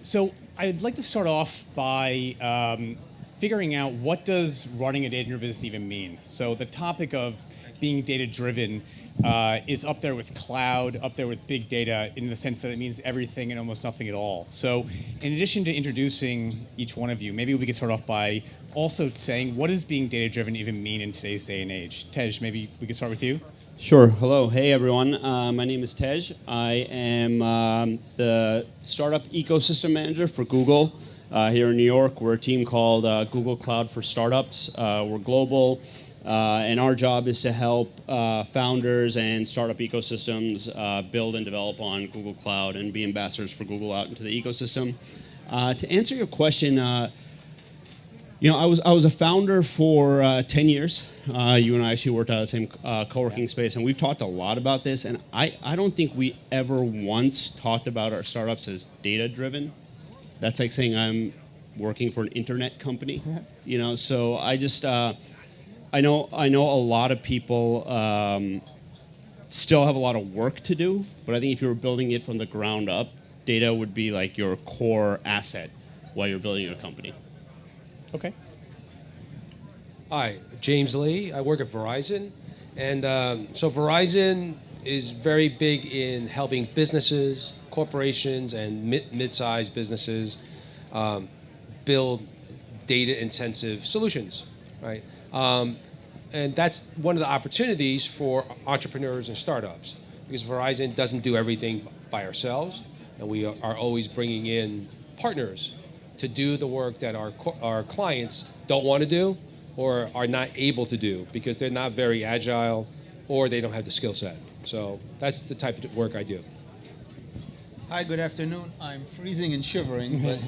So I'd like to start off by figuring out what does running a data-driven business even mean. So the topic of being data-driven is up there with cloud, up there with big data, in the sense that it means everything and almost nothing at all. So in addition to introducing each one of you, maybe we could start off by also saying, what does being data-driven even mean in today's day and age? Tej, maybe we could start with you. Sure. Hello. Hey, everyone. My name is Tej. I am the startup ecosystem manager for Google here in New York. We're a team called Google Cloud for Startups. We're global, and our job is to help founders and startup ecosystems build and develop on Google Cloud and be ambassadors for Google out into the ecosystem. To answer your question, I was a founder for 10 years. You and I actually worked out of the same co-working space, and we've talked a lot about this, and I don't think we ever once talked about our startups as data-driven. That's like saying I'm working for an internet company, so I just, I know a lot of people still have a lot of work to do, but I think if you were building it from the ground up, data would be like your core asset while you're building your company. Okay. Hi, James Lee. I work at Verizon. And so Verizon is very big in helping businesses, corporations, and mid-sized businesses build data-intensive solutions, right? And that's one of the opportunities for entrepreneurs and startups, because Verizon doesn't do everything by ourselves, and we are always bringing in partners to do the work that our clients don't want to do or are not able to do because they're not very agile or they don't have the skill set. So that's the type of work I do. Hi, good afternoon. I'm freezing and shivering, but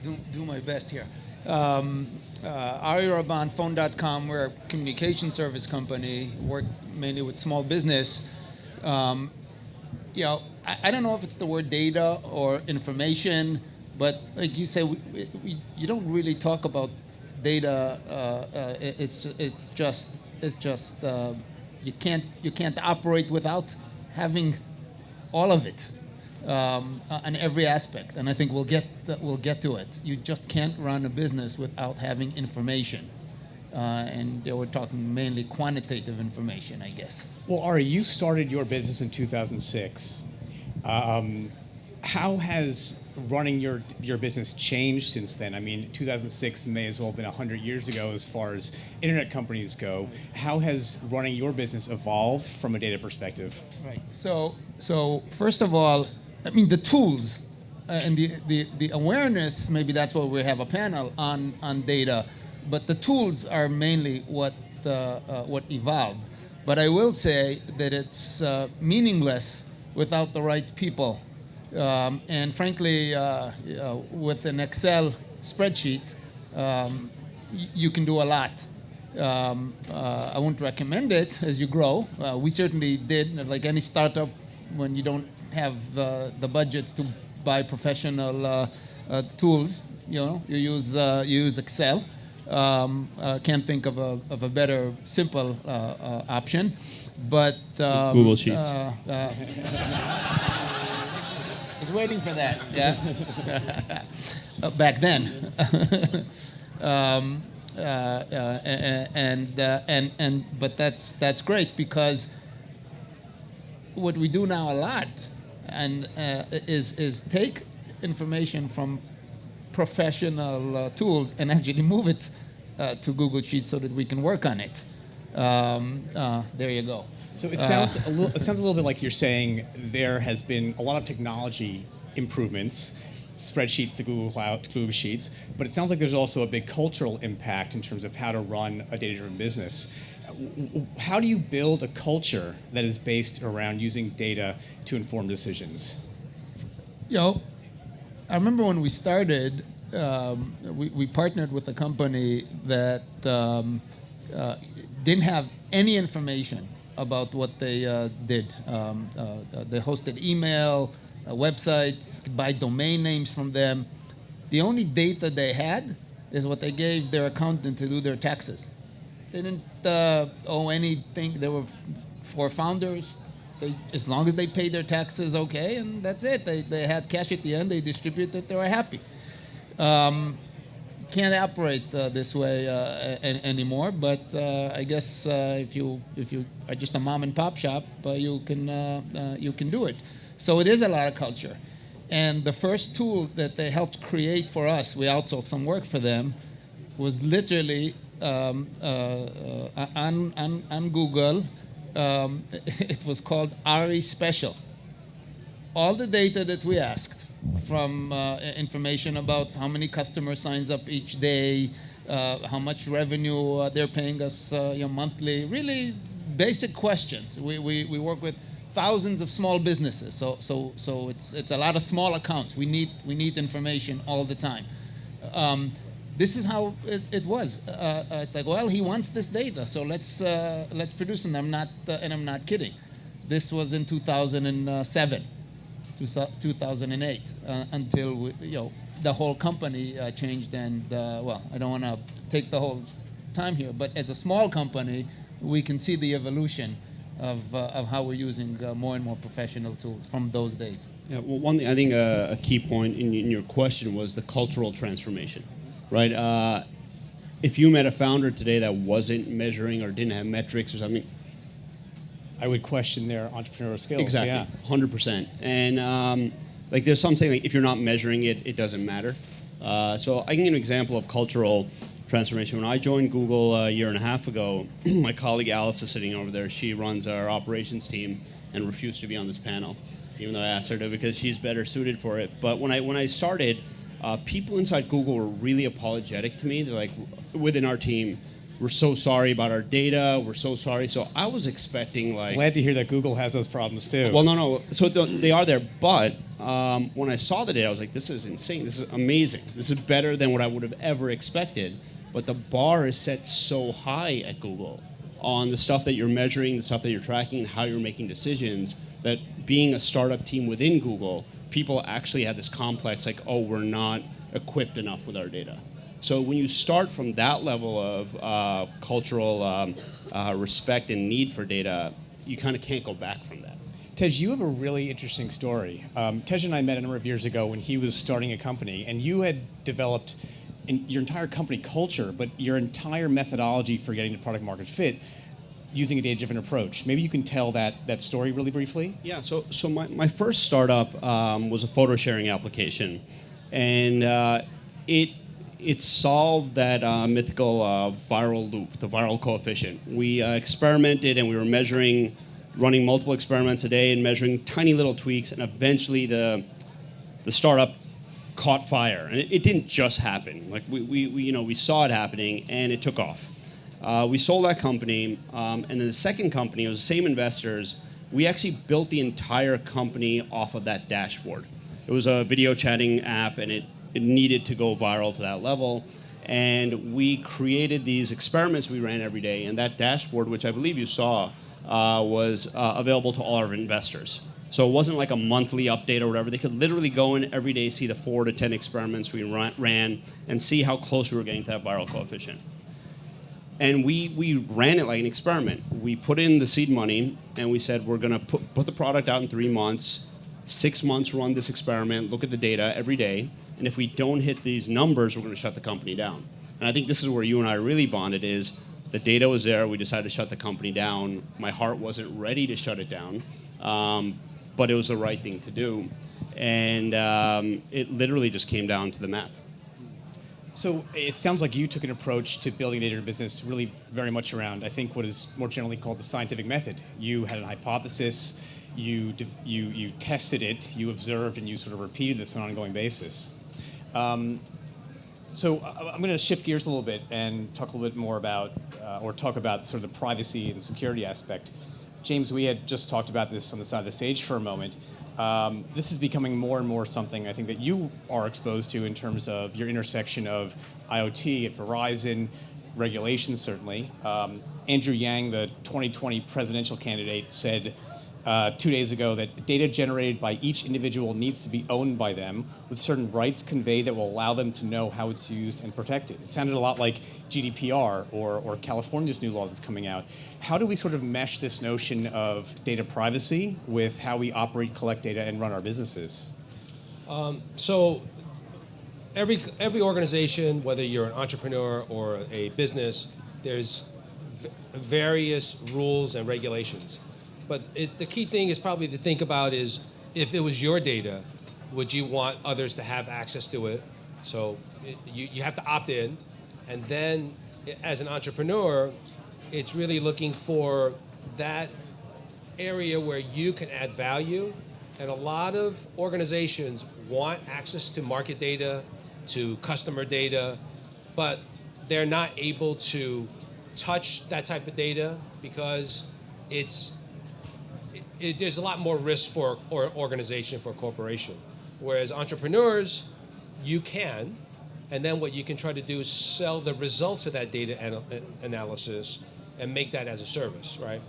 do my best here. Ari Rabban, Phone.com, we're a communication service company, work mainly with small business. I don't know if it's the word data or information, but like you say, you don't really talk about data. It's just you can't operate without having all of it on every aspect. And I think we'll get to it. You just can't run a business without having information. And we're talking mainly quantitative information, I guess. Well, Ari, you started your business in 2006. How has running your business changed since then? I mean, 2006 may as well have been 100 years ago as far as internet companies go. How has running your business evolved from a data perspective? Right. So first of all, I mean, the tools and the awareness, maybe that's why we have a panel on data, but the tools are mainly what evolved. But I will say that it's meaningless without the right people. And frankly, with an Excel spreadsheet, you can do a lot. I won't recommend it as you grow. We certainly did, like any startup, when you don't have the budgets to buy professional tools, you use Excel. Can't think of a better, simple option. But Google Sheets. I was waiting for that. Yeah. Back then. But that's great, because what we do now a lot and is take information from professional tools and actually move it to Google Sheets so that we can work on it. There you go. So it sounds a little bit like you're saying there has been a lot of technology improvements, spreadsheets to Google Cloud to Google Sheets, but it sounds like there's also a big cultural impact in terms of how to run a data-driven business. How do you build a culture that is based around using data to inform decisions? I remember when we started, we partnered with a company that didn't have any information about what they did. They hosted email, websites, you could buy domain names from them. The only data they had is what they gave their accountant to do their taxes. They didn't owe anything. They were 4 founders, as long as they paid their taxes okay, and that's it. They had cash at the end, they distributed, they were happy. Can't operate this way anymore. But I guess if you are just a mom and pop shop, you can do it. So it is a lot of culture. And the first tool that they helped create for us, we outsourced some work for them, was literally on Google. It was called Ari Special. All the data that we asked, from information about how many customers signs up each day, how much revenue they're paying us monthly, really basic questions. We work with thousands of small businesses, so it's a lot of small accounts. We need information all the time. This is how it was. It's like, well, he wants this data, so let's produce it. And I'm not kidding. This was in 2007. 2008 until the whole company changed, and I don't want to take the whole time here, but as a small company, we can see the evolution of how we're using more and more professional tools from those days. Yeah, well, one thing I think a key point in your question was the cultural transformation, right? If you met a founder today that wasn't measuring or didn't have metrics or something, I would question their entrepreneurial skills. Exactly, yeah. 100%. And there's some saying if you're not measuring it, it doesn't matter. So I can give an example of cultural transformation. When I joined Google a year and a half ago, my colleague Alice is sitting over there. She runs our operations team and refused to be on this panel, even though I asked her to because she's better suited for it. But when I started, people inside Google were really apologetic to me. They're like, within our team, we're so sorry about our data. We're so sorry. So I was expecting Glad to hear that Google has those problems too. Well, no. So they are there. But when I saw the data, I was like, this is insane. This is amazing. This is better than what I would have ever expected. But the bar is set so high at Google on the stuff that you're measuring, the stuff that you're tracking, and how you're making decisions, that being a startup team within Google, people actually had this complex, we're not equipped enough with our data. So when you start from that level of cultural respect and need for data, you kind of can't go back from that. Tej, you have a really interesting story. Tej and I met a number of years ago when he was starting a company, and you had developed your entire company culture, but your entire methodology for getting to product market fit using a data-driven approach. Maybe you can tell that story really briefly? Yeah, so my first startup was a photo sharing application, and it solved that mythical viral loop, the viral coefficient. We experimented and we were running multiple experiments a day and measuring tiny little tweaks, and eventually the startup caught fire. And it didn't just happen. We saw it happening and it took off. We sold that company, and then the second company, it was the same investors. We actually built the entire company off of that dashboard. It was a video chatting app, and it needed to go viral to that level. And we created these experiments we ran every day, and that dashboard, which I believe you saw, was available to all our investors. So it wasn't like a monthly update or whatever. They could literally go in every day, see the 4 to 10 experiments we ran, and see how close we were getting to that viral coefficient. And we ran it like an experiment. We put in the seed money, and we said, we're going to put the product out in 3 months, 6 months run this experiment, look at the data every day, and if we don't hit these numbers, we're going to shut the company down. And I think this is where you and I really bonded, is the data was there, we decided to shut the company down. My heart wasn't ready to shut it down, but it was the right thing to do. And it literally just came down to the math. So it sounds like you took an approach to building a data business really very much around, I think, what is more generally called the scientific method. You had a hypothesis, you tested it, you observed, and you sort of repeated this on an ongoing basis. So I'm going to shift gears a little bit and talk a little bit more about, talk about sort of the privacy and security aspect. James, we had just talked about this on the side of the stage for a moment. This is becoming more and more something I think that you are exposed to in terms of your intersection of IoT at Verizon, regulations certainly. Andrew Yang, the 2020 presidential candidate, said 2 days ago that data generated by each individual needs to be owned by them with certain rights conveyed that will allow them to know how it's used and protected. It sounded a lot like GDPR or California's new law that's coming out. How do we sort of mesh this notion of data privacy with how we operate, collect data, and run our businesses? So every organization, whether you're an entrepreneur or a business, there's various rules and regulations. But the key thing is probably to think about is, if it was your data, would you want others to have access to it? So you have to opt in. And then as an entrepreneur, it's really looking for that area where you can add value. And a lot of organizations want access to market data, to customer data, but they're not able to touch that type of data because there's a lot more risk for organization, for a corporation. Whereas entrepreneurs, you can, and then what you can try to do is sell the results of that data analysis and make that as a service, right?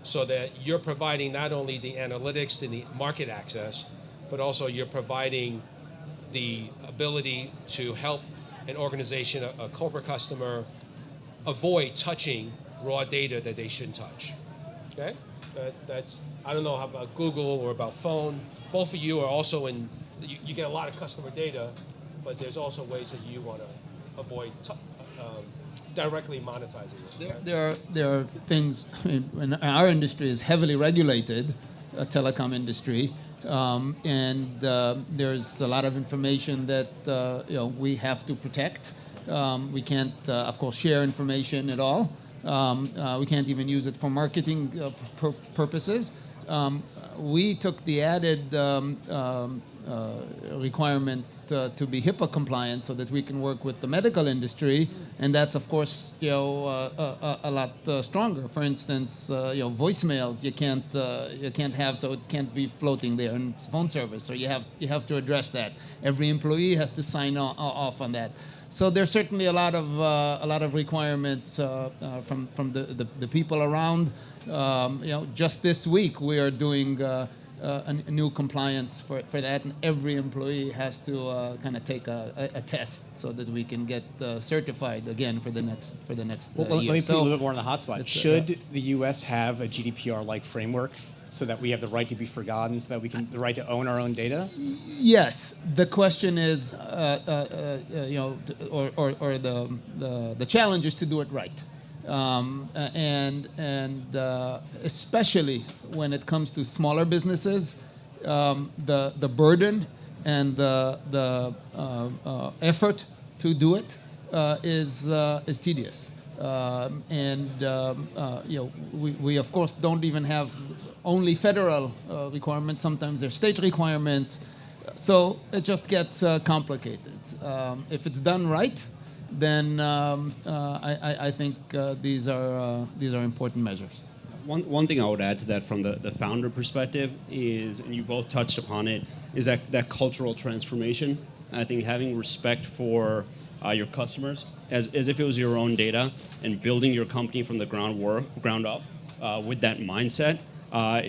So that you're providing not only the analytics and the market access, but also you're providing the ability to help an organization, a corporate customer, avoid touching raw data that they shouldn't touch. Okay? That's, I don't know how about Google or about phone. Both of you are also you get a lot of customer data, but there's also ways that you want to avoid directly monetizing it. There are things, in our industry is heavily regulated, telecom industry, and there's a lot of information that we have to protect. We can't, of course, share information at all. We can't even use it for marketing purposes. We took the added requirement to be HIPAA compliant so that we can work with the medical industry, and that's of course a lot stronger. For instance, voicemails you can't have, so it can't be floating there in phone service. So you have to address that. Every employee has to sign off on that. So there's certainly a lot of requirements from the people around. Just this week we are doing a new compliance for that, and every employee has to kind of take a test so that we can get certified again for the next year. Let me put you a little bit more on the hot spot. Should the U.S. have a GDPR-like framework so that we have the right to be forgotten, so that we can the right to own our own data? Yes. The question is, or the challenge is to do it right. And especially when it comes to smaller businesses, the burden and the effort to do it is tedious. We of course don't even have only federal requirements. Sometimes there's state requirements, so it just gets complicated. If it's done right, then I think these are important measures. One thing I would add to that from the founder perspective is, and you both touched upon it, is that cultural transformation. I think having respect for your customers as if it was your own data, and building your company from the ground up with that mindset I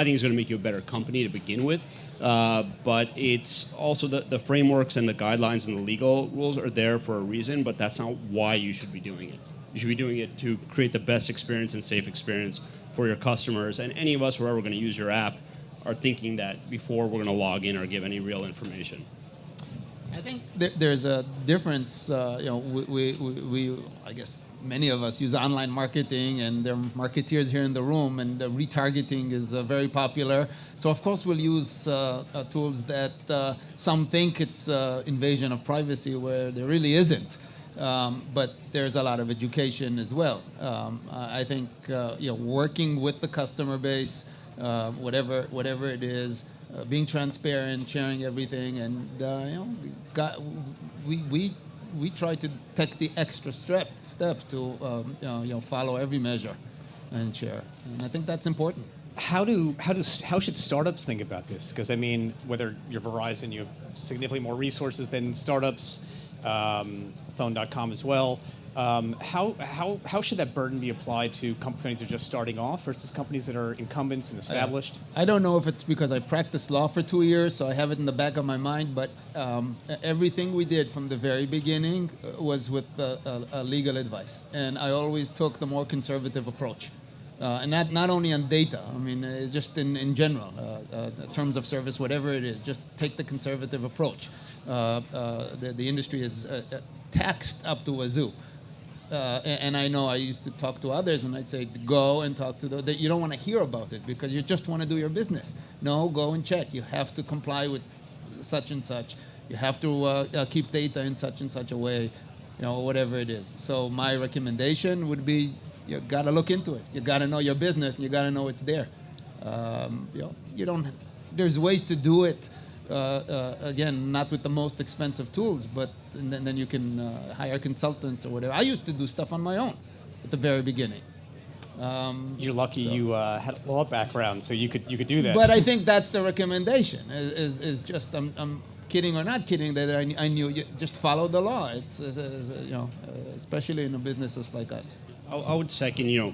think is going to make you a better company to begin with. But it's also the frameworks and the guidelines and the legal rules are there for a reason, but that's not why you should be doing it. You should be doing it to create the best experience and safe experience for your customers. And any of us who are ever going to use your app are thinking that before we're going to log in or give any real information. I think there's a difference. We I guess many of us use online marketing, and there are marketeers here in the room, and retargeting is very popular. So of course we'll use tools that some think it's invasion of privacy, where there really isn't. But there's a lot of education as well. I think working with the customer base, whatever it is. Being transparent, sharing everything, and we try to take the extra step to follow every measure and share, and I think that's important. How should startups think about this? Because I mean, whether you're Verizon, you have significantly more resources than startups, phone.com as well. How should that burden be applied to companies that are just starting off versus companies that are incumbents and established? I don't know if it's because I practiced law for 2 years, so I have it in the back of my mind, but everything we did from the very beginning was with legal advice. And I always took the more conservative approach. And not only on data, I mean, just in general, terms of service, whatever it is, just take the conservative approach. The industry is taxed up to wazoo. And I know I used to talk to others, and I'd say, go and talk to that you don't want to hear about it because you just want to do your business. No, go and check. You have to comply with such and such. You have to keep data in such and such a way, whatever it is. So my recommendation would be, you got to look into it. You got to know your business, and you got to know it's there. You don't. There's ways to do it. Again, not with the most expensive tools, but then you can hire consultants or whatever. I used to do stuff on my own at the very beginning. You're lucky you had a law background, so you could do that. But I think that's the recommendation. Is just I'm kidding or not kidding that I knew you just follow the law. It's especially in businesses like us. I would second,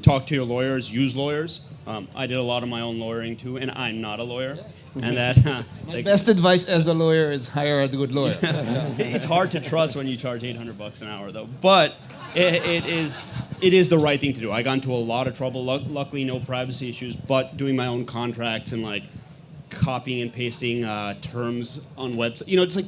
talk to your lawyers, use lawyers. I did a lot of my own lawyering too, and I'm not a lawyer. And that My best advice as a lawyer is hire a good lawyer. It's hard to trust when you charge $800 an hour, though. But it is the right thing to do. I got into a lot of trouble. Luckily, no privacy issues. But doing my own contracts and like copying and pasting terms on websites, it's like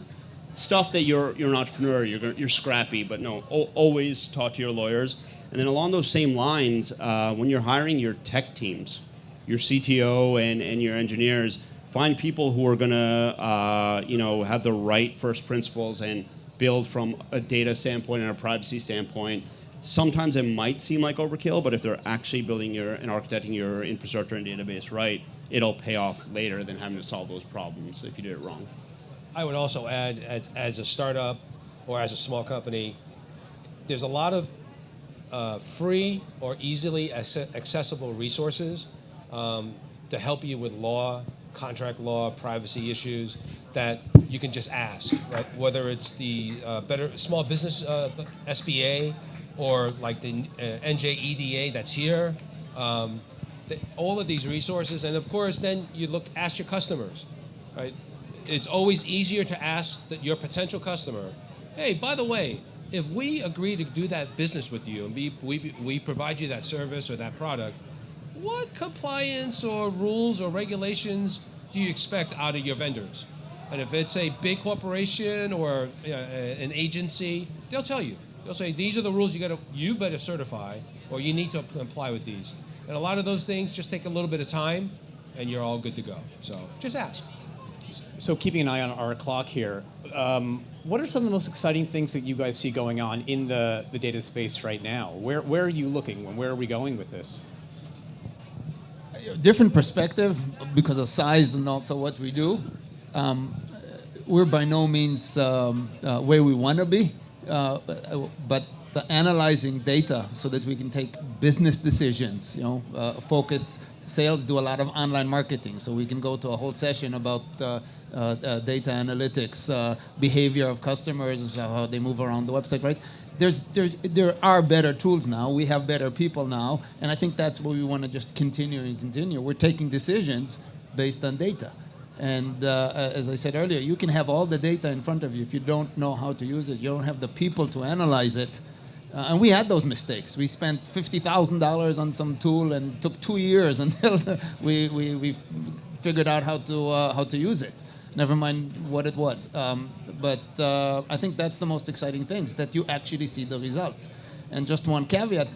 stuff that you're an entrepreneur. You're scrappy, but no, always talk to your lawyers. And then along those same lines, when you're hiring your tech teams, your CTO and your engineers, find people who are going to, have the right first principles and build from a data standpoint and a privacy standpoint. Sometimes it might seem like overkill, but if they're actually building and architecting your infrastructure and database right, it'll pay off later than having to solve those problems if you did it wrong. I would also add, as a startup or as a small company, there's a lot of free or easily accessible resources to help you with law, contract law, privacy issues that you can just ask, right? Whether it's the Better Small Business SBA or like the NJEDA that's here, all of these resources, and of course then you ask your customers, right? It's always easier to ask your potential customer, hey, by the way, if we agree to do that business with you and we provide you that service or that product, what compliance or rules or regulations do you expect out of your vendors? And if it's a big corporation or an agency, they'll tell you. They'll say, these are the rules you better certify, or you need to comply with these. And a lot of those things just take a little bit of time, and you're all good to go. So just ask. So keeping an eye on our clock here, what are some of the most exciting things that you guys see going on in the data space right now? Where are you looking, and where are we going with this? Different perspective because of size and also what we do. We're by no means where we want to be, but the analyzing data so that we can take business decisions, focus. Sales do a lot of online marketing, so we can go to a whole session about data analytics, behavior of customers, how they move around the website, right? There are better tools now. We have better people now, and I think that's what we want to just continue. We're taking decisions based on data. And as I said earlier, you can have all the data in front of you. If you don't know how to use it, you don't have the people to analyze it. And we had those mistakes. We spent $50,000 on some tool and it took 2 years until we figured out how to use it. Never mind what it was. But I think that's the most exciting thing, is that you actually see the results. And just one caveat,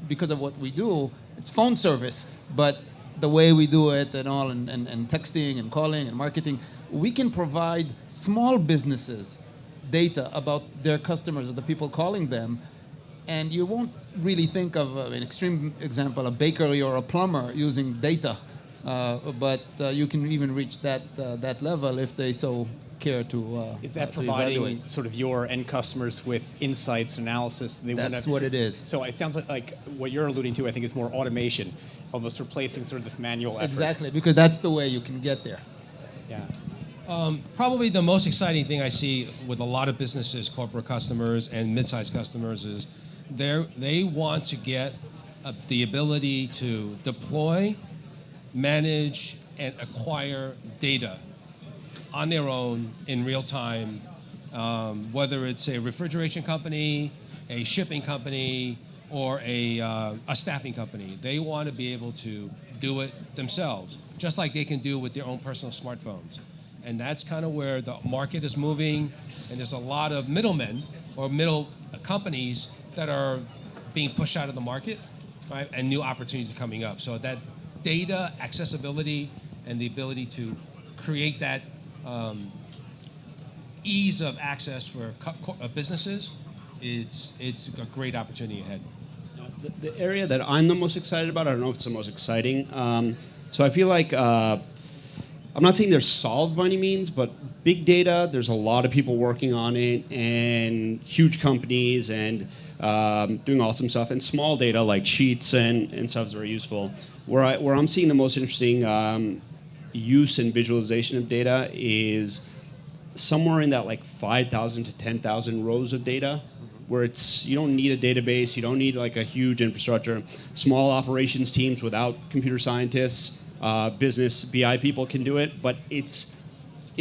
because of what we do, it's phone service, but the way we do it and all, and texting and calling and marketing, we can provide small businesses data about their customers or the people calling them, and you won't really think of an extreme example, a bakery or a plumber using data, but you can even reach that level if they so care to. Is that to providing evaluate. sort of your end customers with insights, analysis? That's what it is. So it sounds like what you're alluding to, I think, is more automation, almost replacing sort of this manual effort. Exactly, because that's the way you can get there. Yeah. Probably the most exciting thing I see with a lot of businesses, corporate customers and mid-sized customers is they want to get the ability to deploy, manage, and acquire data on their own in real time, whether it's a refrigeration company, a shipping company, or a staffing company. They want to be able to do it themselves, just like they can do with their own personal smartphones. And that's kind of where the market is moving, and there's a lot of middlemen or middle companies that are being pushed out of the market, right? And new opportunities are coming up. So that data accessibility and the ability to create that ease of access for businesses, it's a great opportunity ahead. The area that I'm the most excited about, I don't know if it's the most exciting. So I feel like I'm not saying they're solved by any means, but big data, there's a lot of people working on it, and huge companies and doing awesome stuff. And small data like sheets and stuff is very useful. Where I'm seeing the most interesting use and visualization of data is somewhere in that like 5,000 to 10,000 rows of data, where you don't need a database, you don't need like a huge infrastructure. Small operations teams without computer scientists, business BI people can do it, but it's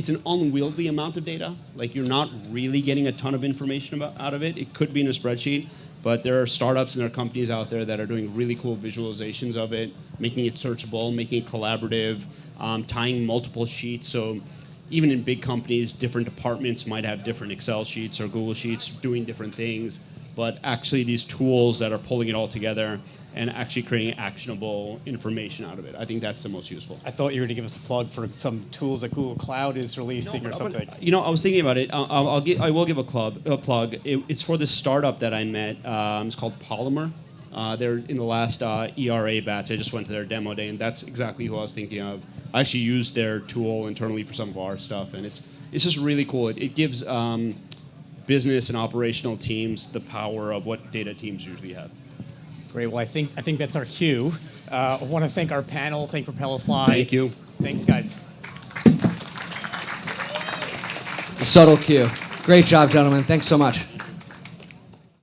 an unwieldy amount of data. Like, you're not really getting a ton of information out of it. It could be in a spreadsheet, but there are startups and there are companies out there that are doing really cool visualizations of it, making it searchable, making it collaborative, tying multiple sheets. So even in big companies, different departments might have different Excel sheets or Google Sheets doing different things, but actually these tools that are pulling it all together and actually creating actionable information out of it. I think that's the most useful. I thought you were going to give us a plug for some tools that Google Cloud is releasing or something. I was thinking about it. I will give a plug. It's for this startup that I met. It's called Polymer. They're in the last ERA batch. I just went to their demo day, and that's exactly who I was thinking of. I actually used their tool internally for some of our stuff, and it's just really cool. It gives business and operational teams the power of what data teams usually have. Great. Well, I think that's our cue. I want to thank our panel. Thank Propelify. Thank you. Thanks, guys. A subtle cue. Great job, gentlemen. Thanks so much.